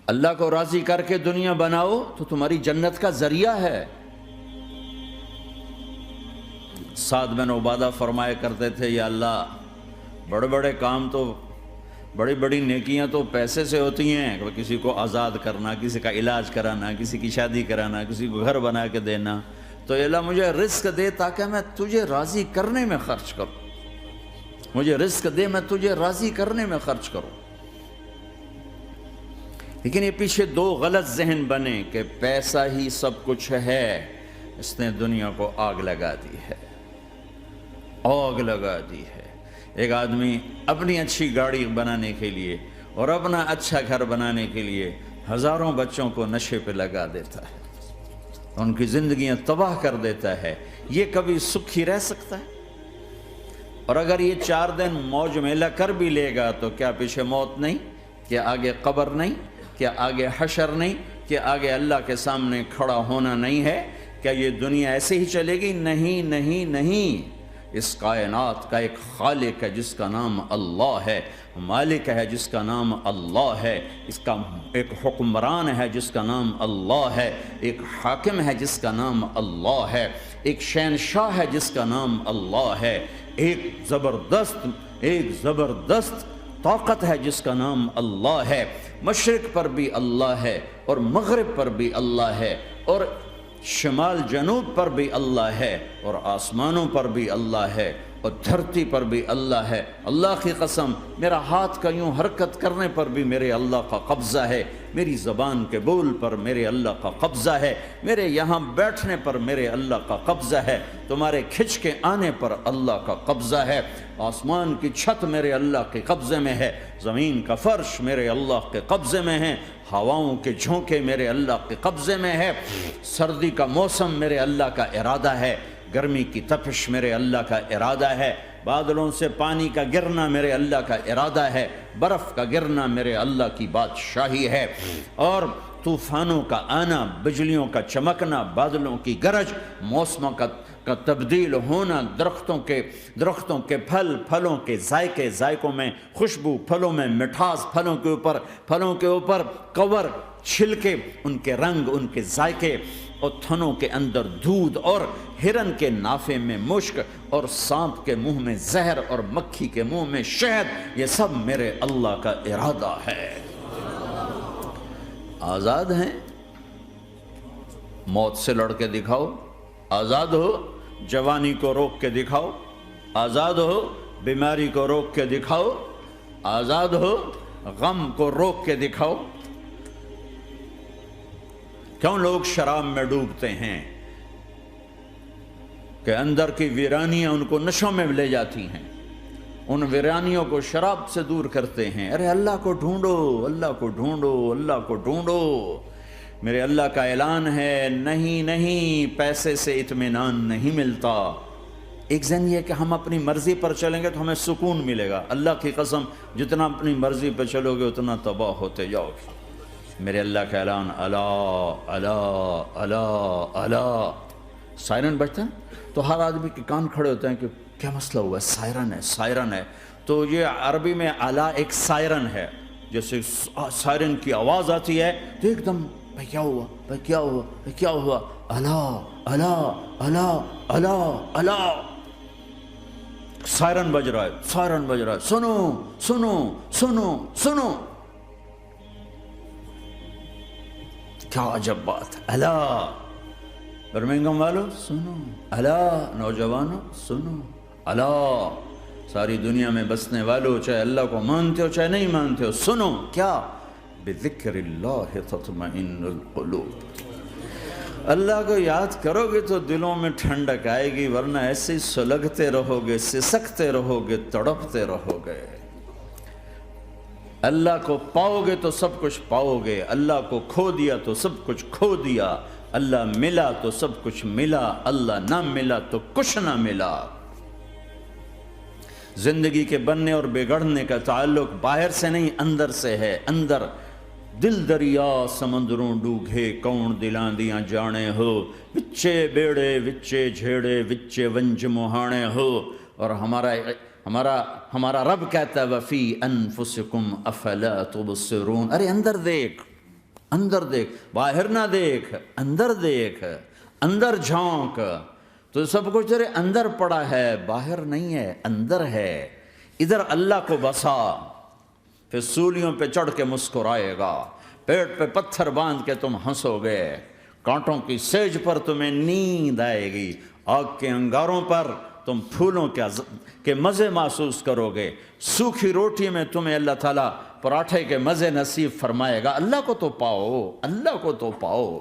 اللہ کو راضی کر کے دنیا بناؤ تو تمہاری جنت کا ذریعہ ہے۔ سعد بن عبادہ فرمایا کرتے تھے، یا اللہ بڑے بڑے کام تو، بڑی بڑی نیکیاں تو پیسے سے ہوتی ہیں، کسی کو آزاد کرنا، کسی کا علاج کرانا، کسی کی شادی کرانا، کسی کو گھر بنا کے دینا، تو اللہ مجھے رزق دے تاکہ میں تجھے راضی کرنے میں خرچ کروں، مجھے رزق دے میں تجھے راضی کرنے میں خرچ کروں۔ لیکن یہ پیچھے دو غلط ذہن بنے کہ پیسہ ہی سب کچھ ہے، اس نے دنیا کو آگ لگا دی ہے، آگ لگا دی ہے۔ ایک آدمی اپنی اچھی گاڑی بنانے کے لیے اور اپنا اچھا گھر بنانے کے لیے ہزاروں بچوں کو نشے پہ لگا دیتا ہے، ان کی زندگیاں تباہ کر دیتا ہے۔ یہ کبھی سکھی رہ سکتا ہے؟ اور اگر یہ 4 دن موج میلہ کر بھی لے گا تو کیا پیچھے موت نہیں؟ کیا آگے قبر نہیں؟ کیا آگے حشر نہیں؟ کیا آگے اللہ کے سامنے کھڑا ہونا نہیں ہے؟ کیا یہ دنیا ایسے ہی چلے گی؟ نہیں نہیں نہیں، اس کائنات کا ایک خالق ہے جس کا نام اللہ ہے، مالک ہے جس کا نام اللہ ہے، اس کا ایک حکمران ہے جس کا نام اللہ ہے، ایک حاکم ہے جس کا نام اللہ ہے، ایک شہنشاہ ہے جس کا نام اللہ ہے، ایک زبردست طاقت ہے جس کا نام اللہ ہے۔ مشرق پر بھی اللہ ہے اور مغرب پر بھی اللہ ہے اور شمال جنوب پر بھی اللہ ہے اور آسمانوں پر بھی اللہ ہے اور دھرتی پر بھی اللہ ہے۔ اللہ کی قسم، میرا ہاتھ کا یوں حرکت کرنے پر بھی میرے اللہ کا قبضہ ہے، میری زبان کے بول پر میرے اللہ کا قبضہ ہے، میرے یہاں بیٹھنے پر میرے اللہ کا قبضہ ہے، تمہارے کھچ کے آنے پر اللہ کا قبضہ ہے۔ آسمان کی چھت میرے اللہ کے قبضے میں ہے، زمین کا فرش میرے اللہ کے قبضے میں ہے، ہواؤں کے جھونکے میرے اللہ کے قبضے میں ہے، سردی کا موسم میرے اللہ کا ارادہ ہے، گرمی کی تپش میرے اللہ کا ارادہ ہے، بادلوں سے پانی کا گرنا میرے اللہ کا ارادہ ہے، برف کا گرنا میرے اللہ کی بادشاہی ہے، اور طوفانوں کا آنا، بجلیوں کا چمکنا، بادلوں کی گرج، موسموں کا تبدیل ہونا، درختوں کے پھلوں کے ذائقوں میں خوشبو، پھلوں میں مٹھاس، پھلوں کے اوپر کور، چھلکے، ان کے رنگ، ان کے ذائقے، اور تھنوں کے اندر دودھ، اور ہرن کے نافے میں مشک، اور سانپ کے منہ میں زہر، اور مکھی کے منہ میں شہد، یہ سب میرے اللہ کا ارادہ ہے۔ آزاد ہیں؟ موت سے لڑ کے دکھاؤ، آزاد ہو، جوانی کو روک کے دکھاؤ، آزاد ہو، بیماری کو روک کے دکھاؤ، آزاد ہو، غم کو روک کے دکھاؤ۔ کیوں لوگ شراب میں ڈوبتے ہیں؟ کہ اندر کی ویرانیاں ان کو نشوں میں لے جاتی ہیں، ان ویرانیوں کو شراب سے دور کرتے ہیں۔ ارے اللہ کو ڈھونڈو، اللہ کو ڈھونڈو، اللہ کو ڈھونڈو۔ میرے اللہ کا اعلان ہے، نہیں، پیسے سے اطمینان نہیں ملتا۔ ایک ذہن یہ کہ ہم اپنی مرضی پر چلیں گے تو ہمیں سکون ملے گا۔ اللہ کی قسم، جتنا اپنی مرضی پہ چلو گے اتنا تباہ ہوتے جاؤ گے۔ میرے اللہ کا اعلان، اللہ اللہ اللہ اللہ، سائرن بجتا ہے تو ہر آدمی کے کان کھڑے ہوتے ہیں کہ کیا مسئلہ ہوا ہے، سائرن ہے۔ تو یہ عربی میں اعلیٰ ایک سائرن ہے، جیسے سائرن کی آواز آتی ہے تو ایک دم بھائی کیا ہوا، بھائی کیا ہوا، بھائی کیا ہوا، اللہ اللہ اللہ اللہ اللہ، سائرن بج رہا ہے، سنو سنو سنو سنو، کیا عجب بات ہے۔ اللہ، برمنگم والو سنو، اللہ، نوجوانوں سنو، اللہ، ساری دنیا میں بسنے والو، چاہے اللہ کو مانتے ہو چاہے نہیں مانتے ہو، سنو، کیا؟ بذکر اللہ تطمئن القلوب، اللہ کو یاد کرو گے تو دلوں میں ٹھنڈک آئے گی، ورنہ ایسے ہی سلگتے رہو گے، سسکتے رہو گے، تڑپتے رہو گے۔ اللہ کو پاؤ گے تو سب کچھ پاؤ گے، اللہ کو کھو دیا تو سب کچھ کھو دیا، اللہ ملا تو سب کچھ ملا، اللہ نہ ملا تو کچھ نہ ملا۔ زندگی کے بننے اور بگڑنے کا تعلق باہر سے نہیں اندر سے ہے۔ اندر دل دریا سمندروں ڈوگے، کون دلاں دیاں جانے ہو، وچے بیڑے وچے جھیڑے وچے ونج مہانے ہو۔ اور ہمارا رب کہتا ہے وَفِي أَنفُسِكُمْ أَفَلَا تُبْصِرُونَ، ارے اندر دیکھ، اندر دیکھ، باہر نہ دیکھ، اندر دیکھ، اندر جھونک، تو سب کچھ تیرے اندر پڑا ہے، باہر نہیں ہے، اندر ہے۔ ادھر اللہ کو بسا، پھر سولیوں پہ چڑھ کے مسکرائے گا، پیٹ پہ پتھر باندھ کے تم ہنسو گے، کانٹوں کی سیج پر تمہیں نیند آئے گی، آگ کے انگاروں پر تم پھولوں کے مزے محسوس کرو گے، سوکھی روٹی میں تمہیں اللہ تعالیٰ پراٹھے کے مزے نصیب فرمائے گا۔ اللہ کو تو پاؤ، اللہ کو تو پاؤ۔